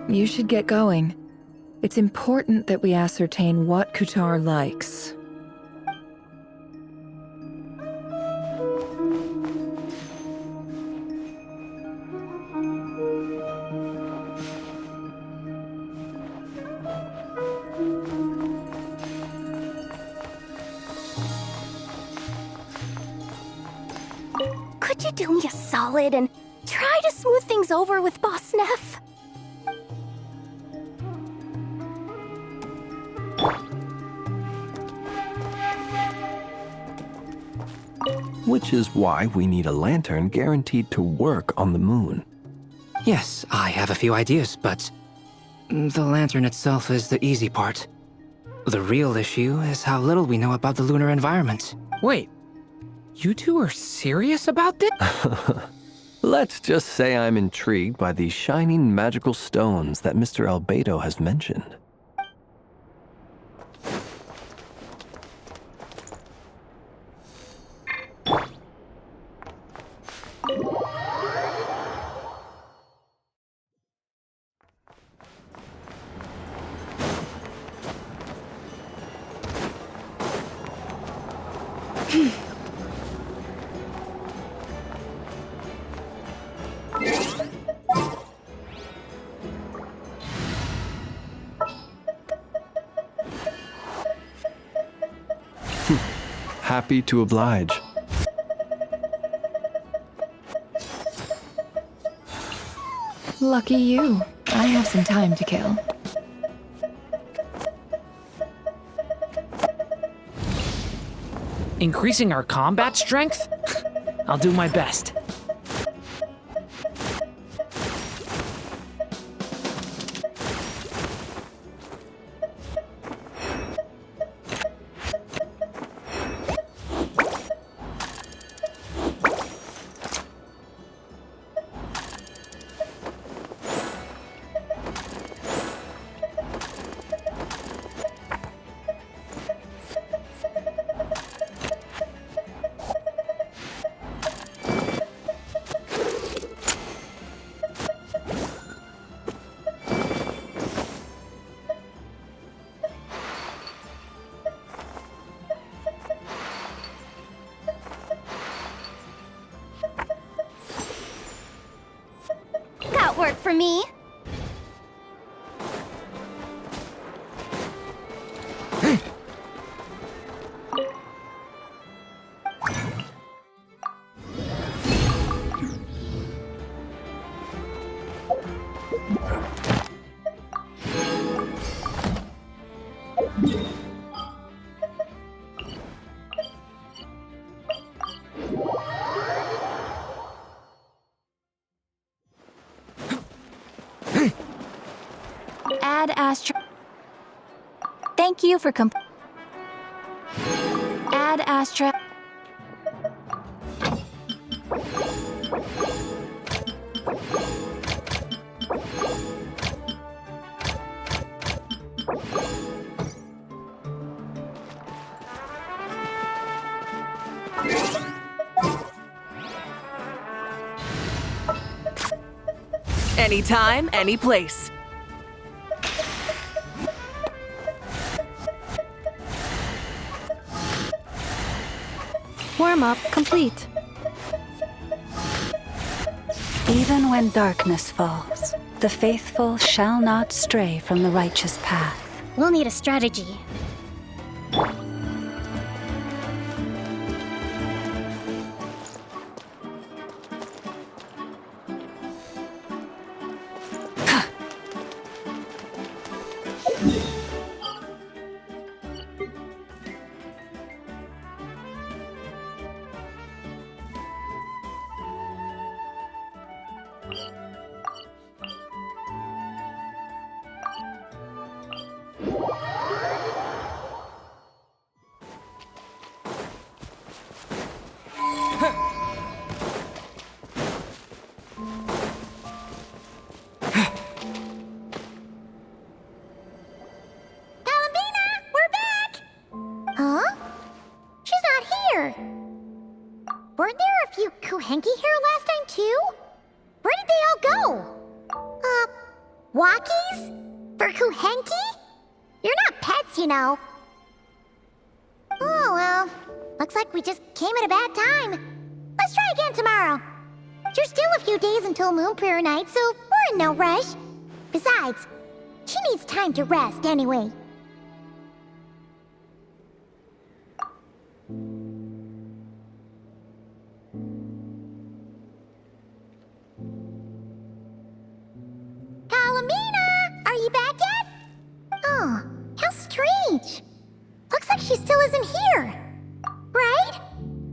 You should get going. It's important that we ascertain what Kutar likes. Could you do me a solid and try to smooth things over with Boss Neff? Which is why we need a lantern guaranteed to work on the moon. Yes, I have a few ideas, but the lantern itself is the easy part. The real issue is how little we know about the lunar environment. Wait, you two are serious about this? Let's just say I'm intrigued by these shining magical stones that Mr. Albedo has mentioned. Happy to oblige. Lucky you. I have some time to kill. Increasing our combat strength? I'll do my best. Got work for me. Ad Astra. Thank you for Ad Astra. Anytime, any place. Warm-up complete. Even when darkness falls, the faithful shall not stray from the righteous path. We'll need a strategy. weren't there a few Kuhenki here last time too? Where did they all go? Walkies? For Kuhenki? You're not pets, you know. Oh, well. Looks like we just came at a bad time. Let's try again tomorrow. There's still a few days until Moon Prayer Night, so we're in no rush. Besides, she needs time to rest anyway. Kalamina! Are you back yet? Oh, how strange. Looks like she still isn't here. Right?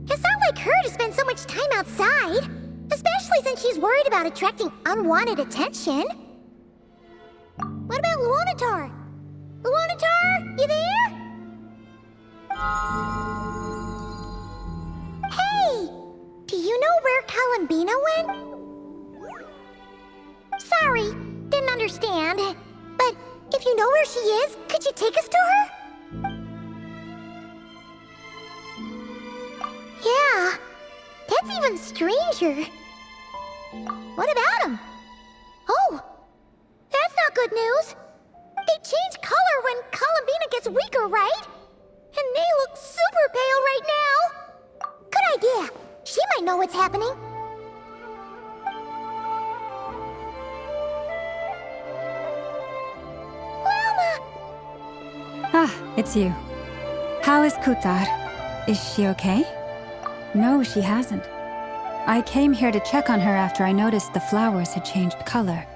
It's not like her to spend so much time outside. Especially since she's worried about attracting unwanted attention. What about Luonatar? Luonatar, you there? Hey! Do you know where Kalambina went? Sorry, didn't understand. But if you know where she is, could you take us to her? Yeah, that's even stranger. What about them? Oh, that's not good news. They change color when Kalambina gets weaker, right? And they look super pale right now. Good idea. She might know what's happening. Lama! Ah, it's you. How is Kutar? Is she okay? No, she hasn't. I came here to check on her after I noticed the flowers had changed color.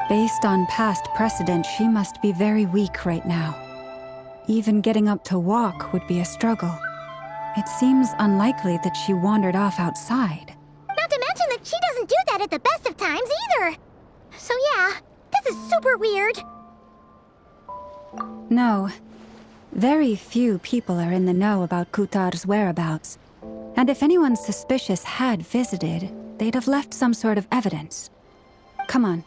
Based on past precedent, she must be very weak right now. Even getting up to walk would be a struggle. It seems unlikely that she wandered off outside. Not to mention that she doesn't do that at the best of times either. So yeah, this is super weird. No. Very few people are in the know about Kutar's whereabouts. And if anyone suspicious had visited, they'd have left some sort of evidence. Come on,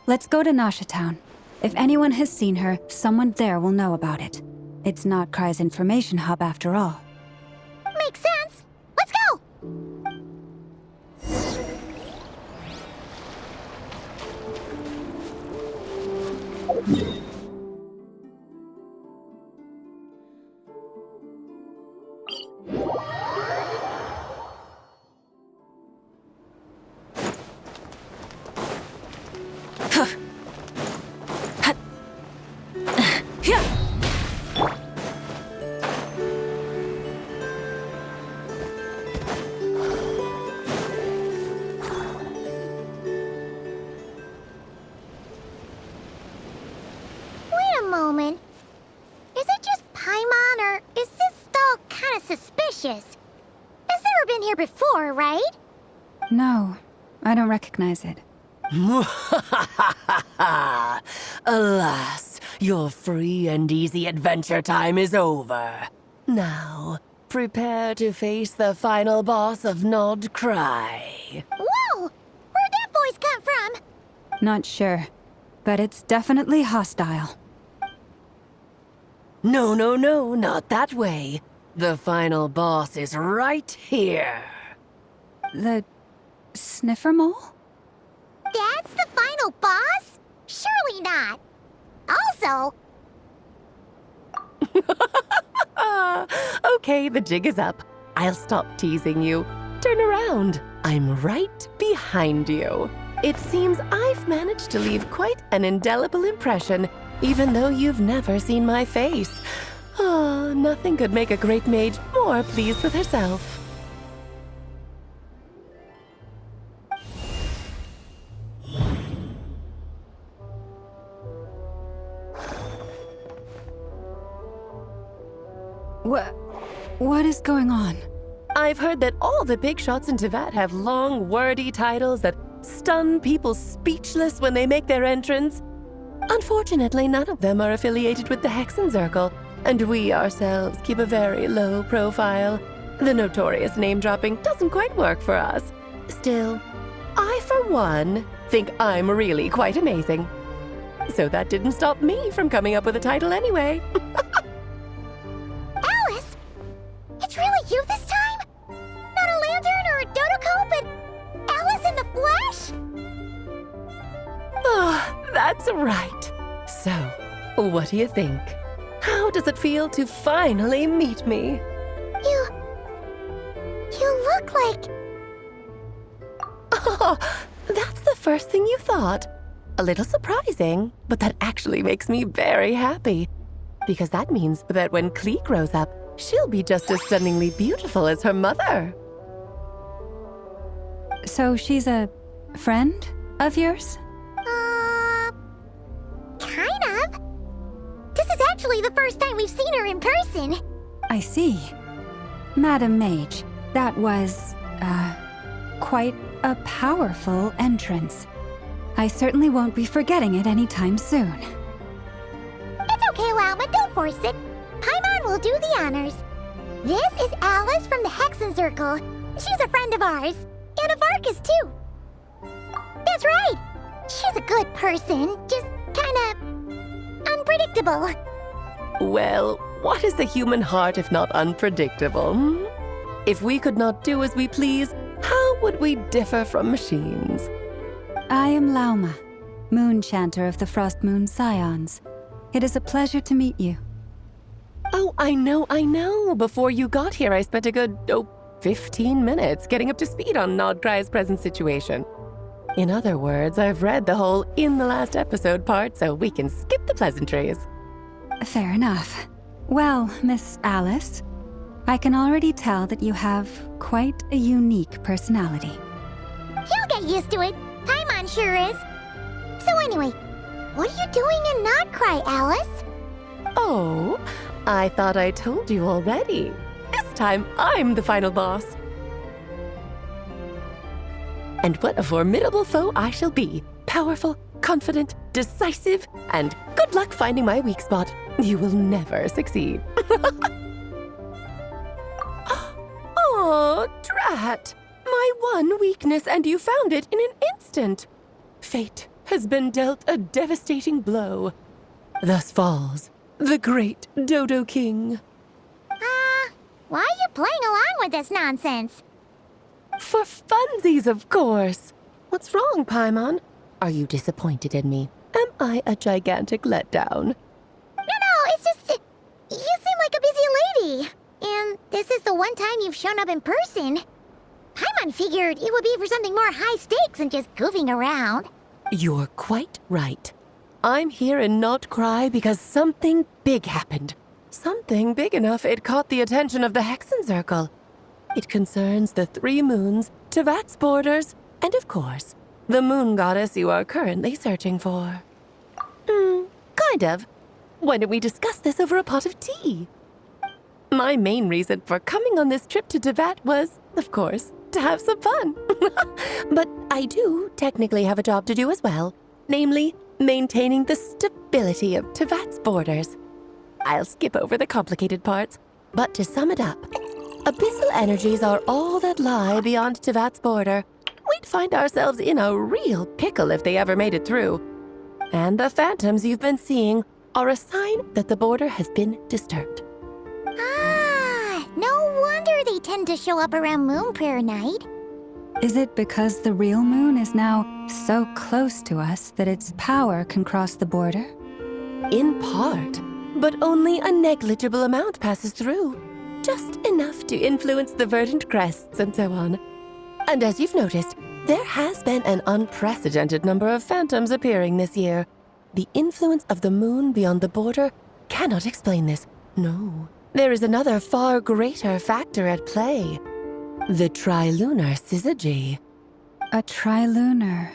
let's go to Nasha Town. If anyone has seen her, someone there will know about it. It's not Kry's information hub after all. Makes sense. Let's go! Moment. Is it just Paimon, or is this stall kind of suspicious? It's never been here before, right? No, I don't recognize it. Alas, your free and easy adventure time is over. Now, prepare to face the final boss of Nod Cry. Whoa! Where'd that voice come from? Not sure, but it's definitely hostile. No, no, no, not that way. The final boss is right here. The sniffer mole? That's the final boss? Surely not. Also... Okay, the jig is up. I'll stop teasing you. Turn around. I'm right behind you. It seems I've managed to leave quite an indelible impression, even though you've never seen my face. Oh, nothing could make a great mage more pleased with herself. What is going on? I've heard that all the big shots in Teyvat have long, wordy titles that stun people speechless when they make their entrance. Unfortunately, none of them are affiliated with the Hexenzirkel, and we ourselves keep a very low profile. The notorious name-dropping doesn't quite work for us. Still, I, for one, think I'm really quite amazing. So that didn't stop me from coming up with a title anyway. Alice! It's really you this time? That's right. So, what do you think? How does it feel to finally meet me? You look like... Oh, that's the first thing you thought. A little surprising, but that actually makes me very happy. Because that means that when Klee grows up, she'll be just as stunningly beautiful as her mother. So she's a friend of yours? Kind of. This is actually the first time we've seen her in person. I see. Madam Mage, that was, quite a powerful entrance. I certainly won't be forgetting it anytime soon. It's okay, Lauma, don't force it. Paimon will do the honors. This is Alice from the Hexen Circle. She's a friend of ours. And of Arcus, too. That's right. She's a good person, just kinda... unpredictable. Well, what is the human heart if not unpredictable? Hmm? If we could not do as we please, how would we differ from machines? I am Lauma, Moon Chanter of the Frost Moon Scions. It is a pleasure to meet you. Oh, I know. Before you got here, I spent a good, 15 minutes getting up to speed on Nodcry's present situation. In other words, I've read the whole in the last episode part, so we can skip the pleasantries. Fair enough. Well, Miss Alice, I can already tell that you have quite a unique personality. You'll get used to it. Paimon sure is. So anyway, what are you doing in Nodcry, Alice? Oh, I thought I told you already. This time, I'm the final boss. And what a formidable foe I shall be. Powerful, confident, decisive, and good luck finding my weak spot. You will never succeed. Oh, drat! My one weakness, and you found it in an instant. Fate has been dealt a devastating blow. Thus falls the great Dodo King. Why are you playing along with this nonsense? For funsies, of course. What's wrong, Paimon? Are you disappointed in me? Am I a gigantic letdown? No, it's just... you seem like a busy lady. And this is the one time you've shown up in person. Paimon figured it would be for something more high stakes than just goofing around. You're quite right. I'm here in Nodcry because something big happened. Something big enough it caught the attention of the Hexen Circle. It concerns the 3 moons, Tevat's borders, and of course, the moon goddess you are currently searching for. Kind of. Why don't we discuss this over a pot of tea? My main reason for coming on this trip to Tevat was, of course, to have some fun. But I do technically have a job to do as well, namely, maintaining the stability of Tevat's borders. I'll skip over the complicated parts, but to sum it up, abyssal energies are all that lie beyond Tevat's border. We'd find ourselves in a real pickle if they ever made it through. And the phantoms you've been seeing are a sign that the border has been disturbed. No wonder they tend to show up around Moon Prayer Night. Is it because the real moon is now so close to us that its power can cross the border? In part, but only a negligible amount passes through. Just enough to influence the verdant crests and so on. And as you've noticed, there has been an unprecedented number of phantoms appearing this year. The influence of the moon beyond the border cannot explain this. No, there is another far greater factor at play. The trilunar syzygy. A trilunar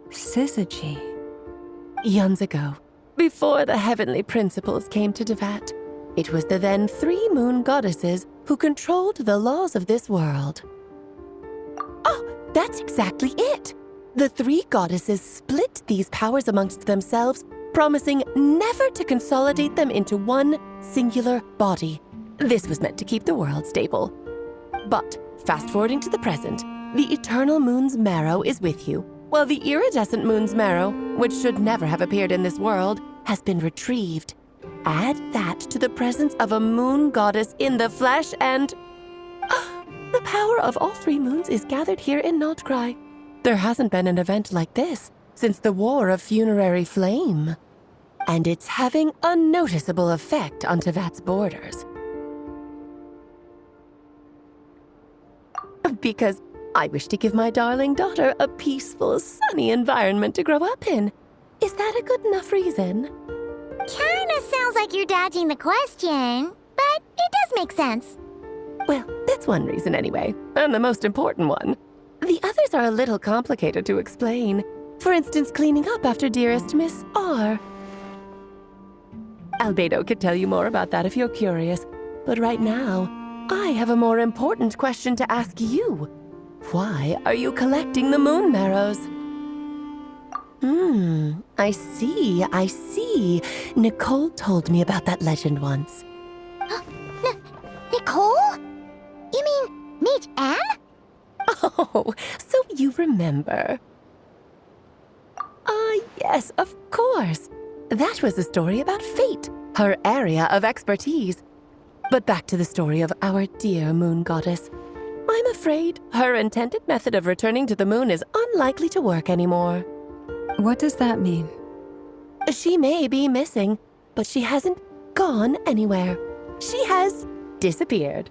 syzygy. Eons ago, before the heavenly principles came to Tevat, it was the then 3 moon goddesses who controlled the laws of this world. Oh, that's exactly it! The 3 goddesses split these powers amongst themselves, promising never to consolidate them into one singular body. This was meant to keep the world stable. But, fast-forwarding to the present, the eternal moon's marrow is with you, while the iridescent moon's marrow, which should never have appeared in this world, has been retrieved. Add that to the presence of a moon goddess in the flesh and... the power of all 3 moons is gathered here in Nodcry. There hasn't been an event like this since the War of Funerary Flame. And it's having a noticeable effect on Tevat's borders. Because I wish to give my darling daughter a peaceful, sunny environment to grow up in. Is that a good enough reason? Kinda sounds like you're dodging the question, but it does make sense. Well, that's one reason anyway, and the most important one. The others are a little complicated to explain. For instance, cleaning up after dearest Miss R. Albedo could tell you more about that if you're curious, but right now, I have a more important question to ask you. Why are you collecting the moon marrows? I see. Nicole told me about that legend once. Nicole? You mean Mage Anne? Oh, so you remember. Yes, of course. That was a story about fate, her area of expertise. But back to the story of our dear moon goddess. I'm afraid her intended method of returning to the moon is unlikely to work anymore. What does that mean? She may be missing, but she hasn't gone anywhere. She has disappeared.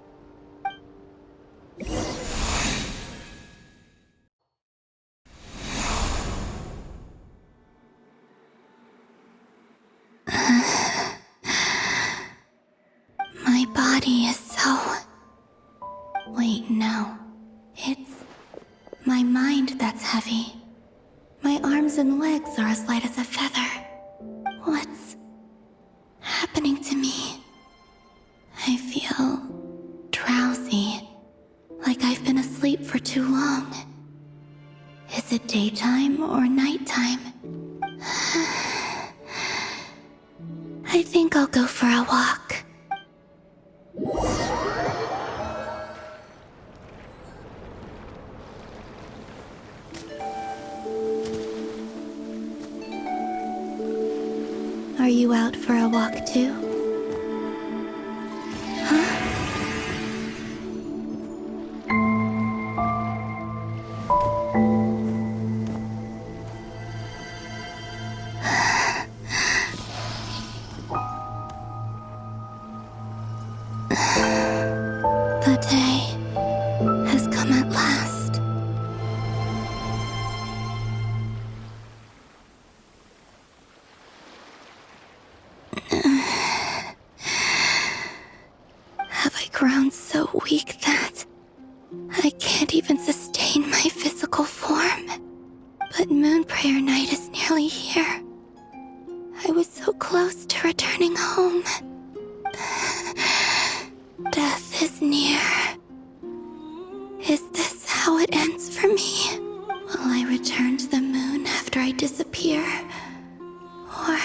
My body is so... Wait, no. It's my mind that's heavy. My arms and legs are as light as a feather. What's happening to me? I feel drowsy, like I've been asleep for too long. Is it daytime or nighttime? I think I'll go for a walk. Are you out for a walk too? The day has come at last. Have I grown so weak that I can't even sustain my physical form? But Moon Prayer Night is nearly here. I was so close to returning home. Death is near. Is this how it ends for me? Will I return to the moon after I disappear? Or...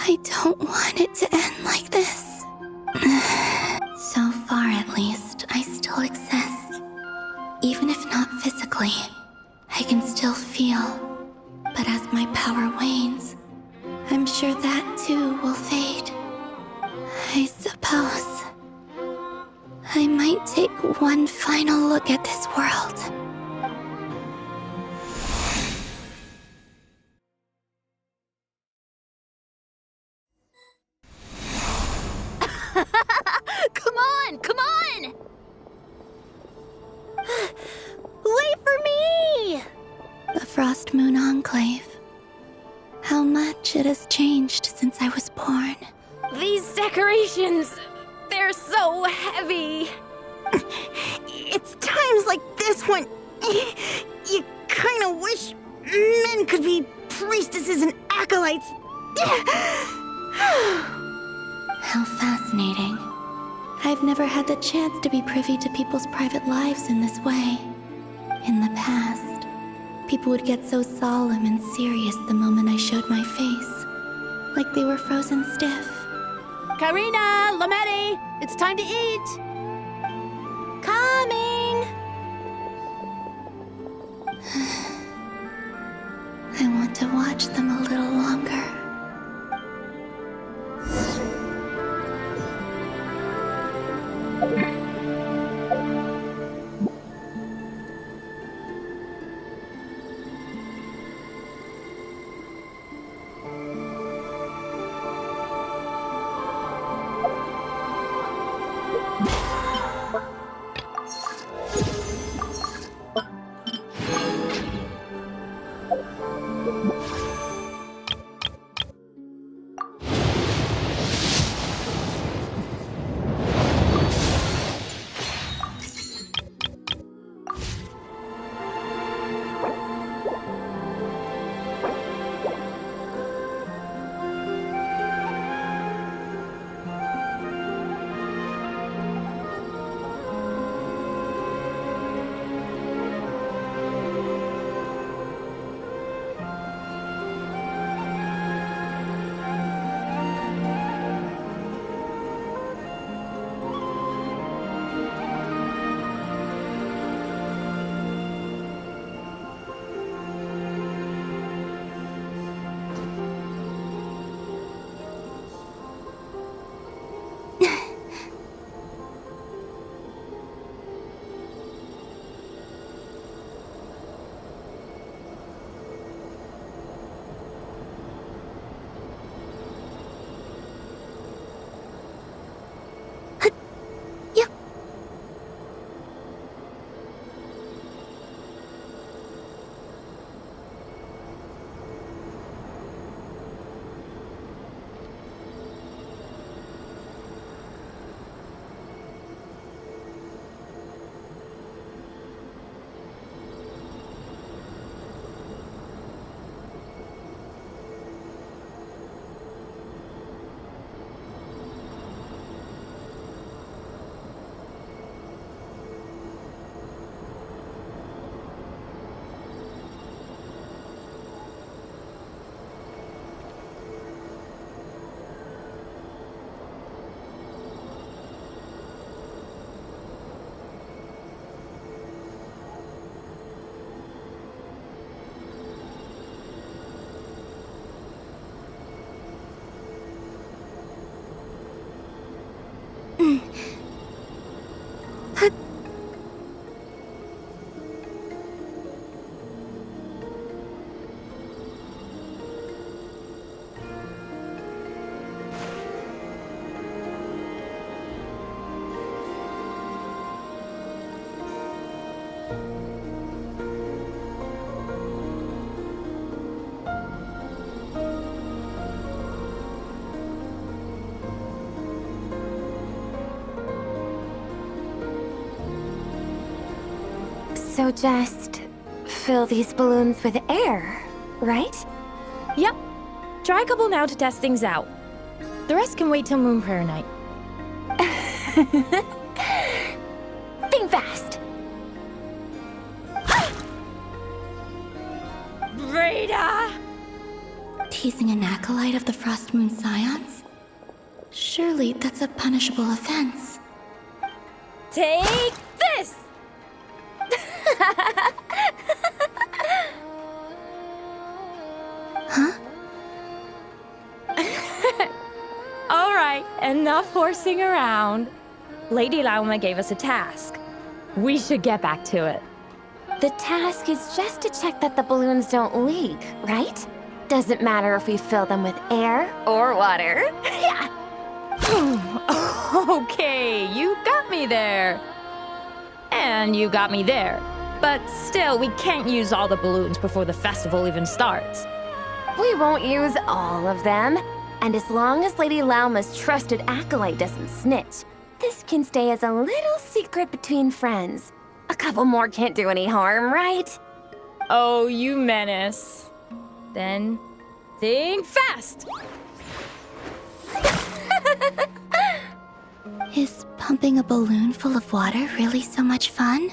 I don't want it to end like this. So far, at least, I still exist. Even if not physically, I can still feel. But as my power wanes, I'm sure that too will fade. I suppose I might take one final look at this world. Come on! Come on! Wait for me! The Frost Moon Enclave. How much it has changed since I was born. These decorations, they're so heavy. It's times like this when you kind of wish men could be priestesses and acolytes. How fascinating. I've never had the chance to be privy to people's private lives in this way. In the past, people would get so solemn and serious the moment I showed my face, like they were frozen stiff. Karina, Lametti, it's time to eat. Coming! I want to watch them a little longer. So just fill these balloons with air, right? Yep. Try a couple now to test things out. The rest can wait till Moon Prayer Night. Think fast. Rita! Teasing an acolyte of the Frost Moon Scions? Surely that's a punishable offense. Take this! Huh? All right, enough horsing around. Lady Lauma gave us a task. We should get back to it. The task is just to check that the balloons don't leak, right? Doesn't matter if we fill them with air or water. Yeah. Okay, you got me there. And you got me there. But still, we can't use all the balloons before the festival even starts. We won't use all of them. And as long as Lady Lauma's trusted acolyte doesn't snitch, this can stay as a little secret between friends. A couple more can't do any harm, right? Oh, you menace. Then, think fast! Is pumping a balloon full of water really so much fun?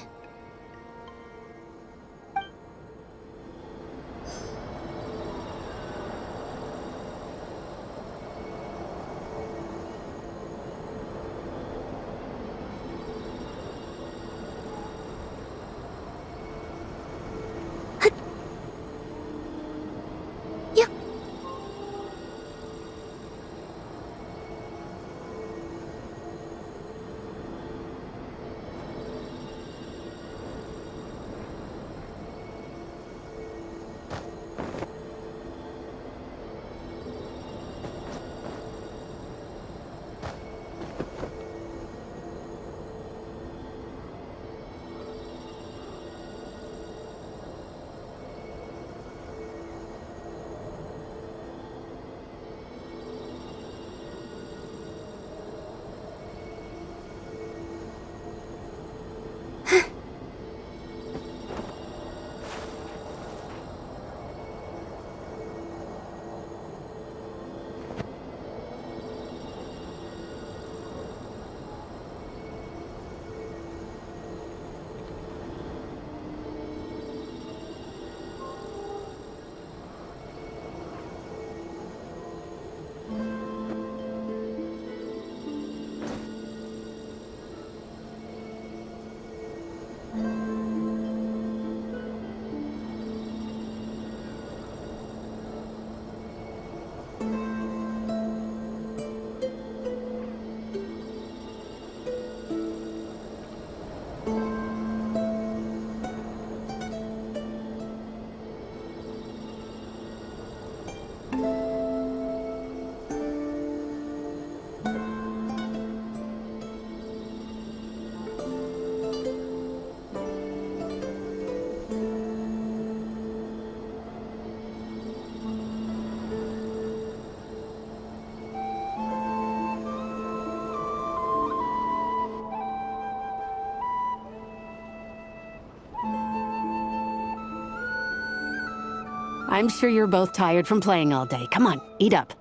I'm sure you're both tired from playing all day. Come on, eat up.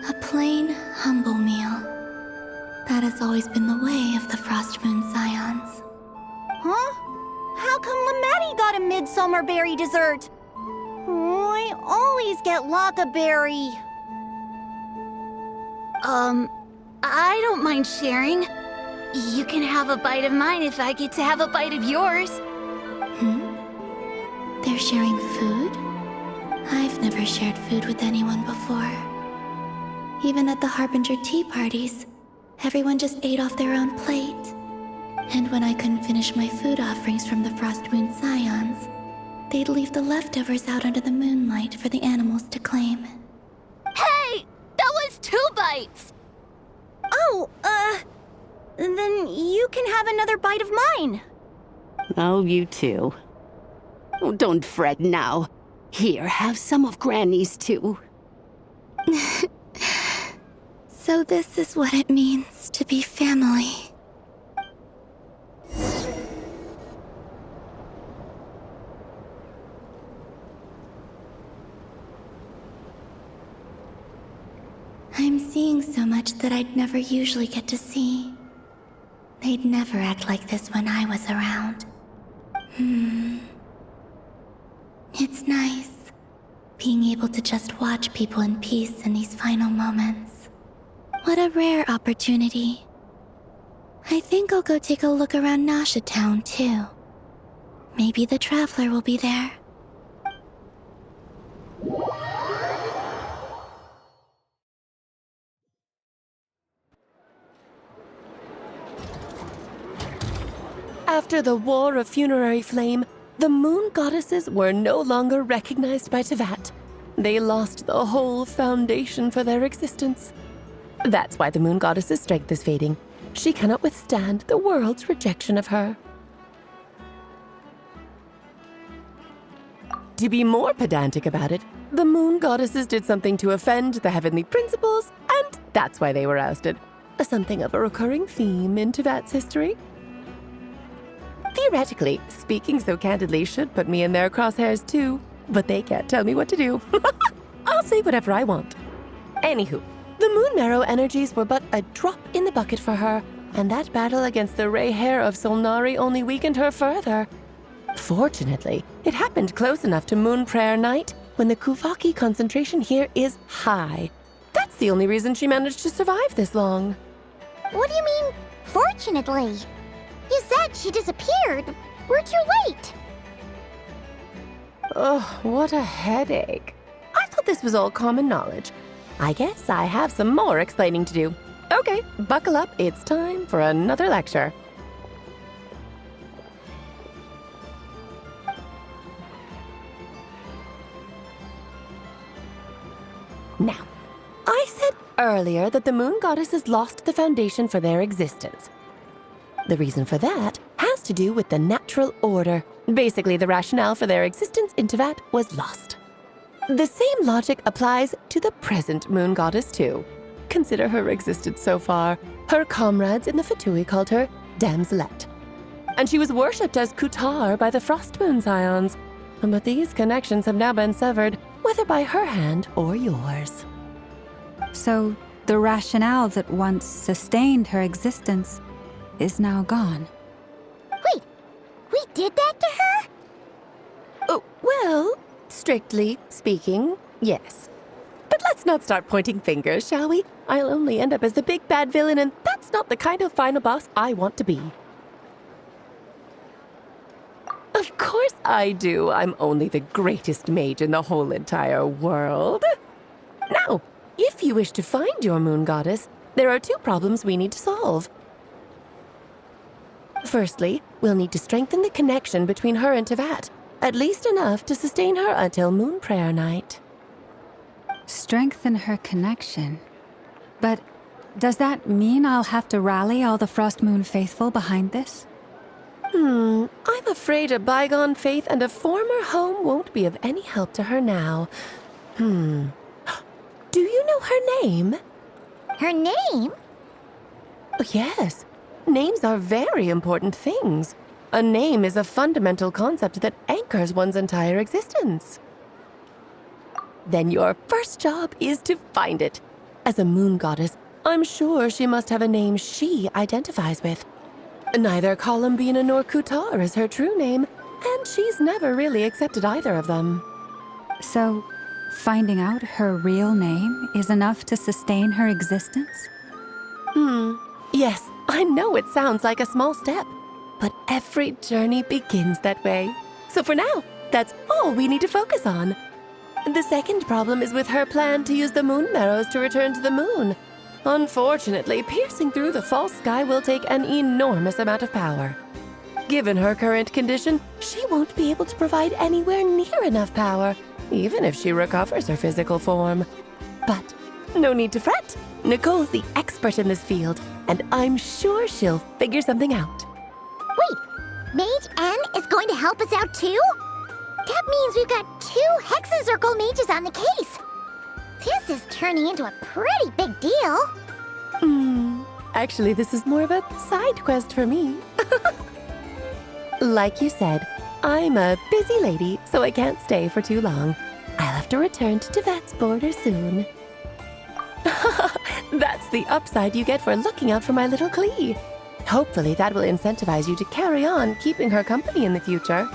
A plain, humble meal. That has always been the way of the Frost Moon Scions. Huh? How come Lametti got a midsummer berry dessert? Oh, I always get Lockaberry. I don't mind sharing. You can have a bite of mine if I get to have a bite of yours. They're sharing food? I've never shared food with anyone before. Even at the Harbinger tea parties, everyone just ate off their own plate. And when I couldn't finish my food offerings from the Frost Moon Scions, they'd leave the leftovers out under the moonlight for the animals to claim. Hey! That was 2 bites! Oh, then you can have another bite of mine. Oh, you too. Oh, don't fret now. Here, have some of Granny's too. So this is what it means to be family. much that I'd never usually get to see. They'd never act like this when I was around. It's nice, being able to just watch people in peace in these final moments. What a rare opportunity. I think I'll go take a look around Nasha Town, too. Maybe the Traveler will be there. After the War of Funerary Flame, the Moon Goddesses were no longer recognized by Teyvat. They lost the whole foundation for their existence. That's why the Moon Goddess's strength is fading. She cannot withstand the world's rejection of her. To be more pedantic about it, the Moon Goddesses did something to offend the heavenly principles, and that's why they were ousted. Something of a recurring theme in Teyvat's history. Theoretically, speaking so candidly should put me in their crosshairs too, but they can't tell me what to do. I'll say whatever I want. Anywho, the Moon Marrow energies were but a drop in the bucket for her, and that battle against the Ray Hair of Solnari only weakened her further. Fortunately, it happened close enough to Moon Prayer Night when the Kuvaki concentration here is high. That's the only reason she managed to survive this long. What do you mean, fortunately? You said she disappeared. We're too late. Oh, what a headache. I thought this was all common knowledge. I guess I have some more explaining to do. Okay, buckle up. It's time for another lecture. Now, I said earlier that the Moon Goddesses lost the foundation for their existence. The reason for that has to do with the natural order. Basically, the rationale for their existence in Teyvat was lost. The same logic applies to the present Moon Goddess too. Consider her existence so far. Her comrades in the Fatui called her Damselette. And she was worshipped as Kutar by the Frost Moon Scions. But these connections have now been severed, whether by her hand or yours. So, the rationale that once sustained her existence is now gone. Wait, we did that to her? Oh, well, strictly speaking, yes. But let's not start pointing fingers, shall we? I'll only end up as the big bad villain, and that's not the kind of final boss I want to be. Of course I do. I'm only the greatest mage in the whole entire world. Now, if you wish to find your Moon Goddess, there are two problems we need to solve. Firstly, we'll need to strengthen the connection between her and Teyvat, at least enough to sustain her until Moon Prayer Night. Strengthen her connection? But does that mean I'll have to rally all the Frost Moon faithful behind this? I'm afraid a bygone faith and a former home won't be of any help to her now. Do you know her name? Her name? Yes. Names are very important things. A name is a fundamental concept that anchors one's entire existence. Then your first job is to find it. As a Moon Goddess, I'm sure she must have a name she identifies with. Neither Columbina nor Kutar is her true name, and she's never really accepted either of them. So, finding out her real name is enough to sustain her existence? Yes, I know it sounds like a small step, but every journey begins that way. So for now, that's all we need to focus on. The second problem is with her plan to use the Moon Marrows to return to the moon. Unfortunately, piercing through the false sky will take an enormous amount of power. Given her current condition, she won't be able to provide anywhere near enough power, even if she recovers her physical form. But no need to fret. Nicole's the expert in this field, and I'm sure she'll figure something out. Wait, Mage N is going to help us out too? That means we've got 2 Hexencircle mages on the case. This is turning into a pretty big deal. Actually, this is more of a side quest for me. Like you said, I'm a busy lady, so I can't stay for too long. I'll have to return to Teyvat's border soon. That's the upside you get for looking out for my little Klee. Hopefully that will incentivize you to carry on keeping her company in the future.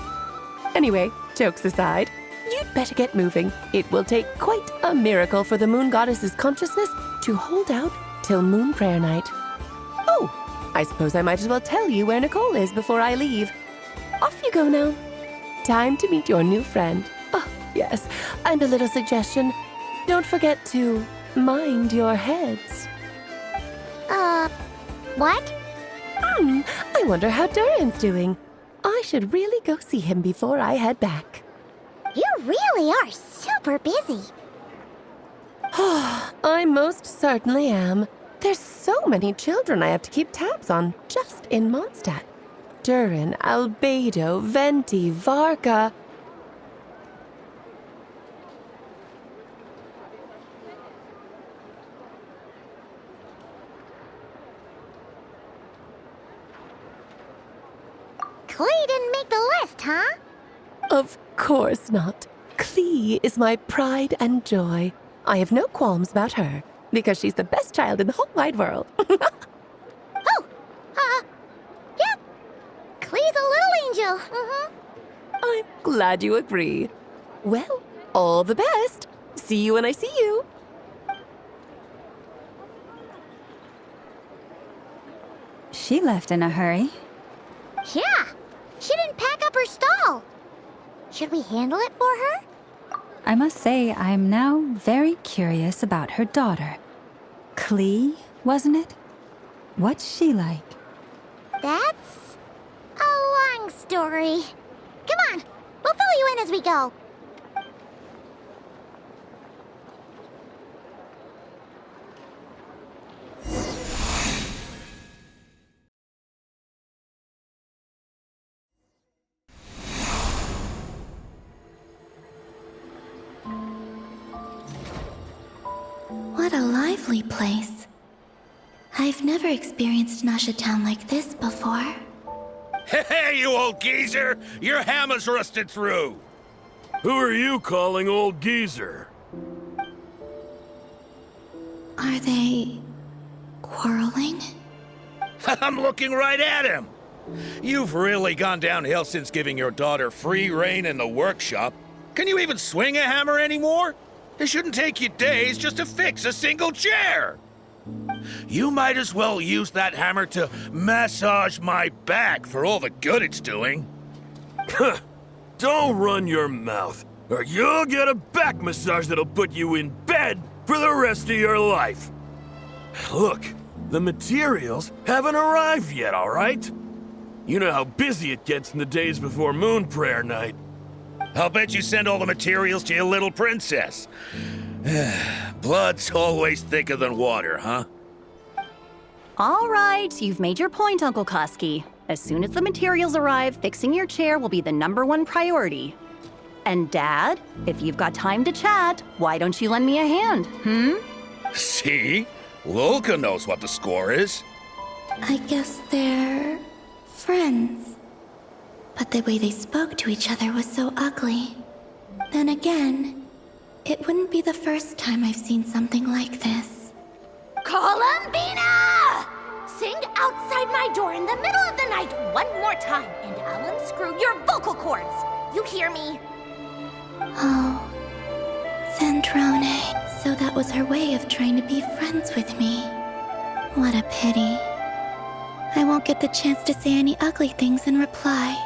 Anyway, jokes aside, you'd better get moving. It will take quite a miracle for the moon goddess's consciousness to hold out till moon prayer night. Oh, I suppose I might as well tell you where Nicole is before I leave. Off you go now. Time to meet your new friend. Oh, yes, and a little suggestion. Don't forget to mind your heads. What? I wonder how Durin's doing. I should really go see him before I head back. You really are super busy. I most certainly am. There's so many children I have to keep tabs on just in Mondstadt. Durin, Albedo, Venti, Varka. Klee didn't make the list, huh? Of course not. Klee is my pride and joy. I have no qualms about her, because she's the best child in the whole wide world. Yeah. Klee's a little angel. I'm glad you agree. Well, all the best. See you when I see you. She left in a hurry. Yeah. She didn't pack up her stall. Should we handle it for her? I must say, I'm now very curious about her daughter. Klee, wasn't it? What's she like? That's a long story. Come on, we'll fill you in as we go. What a lively place. I've never experienced Nasha Town like this before. Hey, you old geezer! Your hammer's rusted through! Who are you calling old geezer? Are they quarreling? I'm looking right at him! You've really gone downhill since giving your daughter free rein in the workshop. Can you even swing a hammer anymore? It shouldn't take you days just to fix a single chair! You might as well use that hammer to massage my back for all the good it's doing. Don't run your mouth, or you'll get a back massage that'll put you in bed for the rest of your life. Look, the materials haven't arrived yet, all right? You know how busy it gets in the days before moon prayer night. I'll bet you send all the materials to your little princess. Blood's always thicker than water, huh? All right, you've made your point, Uncle Koski. As soon as the materials arrive, fixing your chair will be the #1 priority. And Dad, if you've got time to chat, why don't you lend me a hand, See? Lolka knows what the score is. I guess they're friends. But the way they spoke to each other was so ugly. Then again, it wouldn't be the first time I've seen something like this. Columbina! Sing outside my door in the middle of the night one more time, and I'll unscrew your vocal cords. You hear me? Oh, Zandrone. So that was her way of trying to be friends with me. What a pity. I won't get the chance to say any ugly things in reply.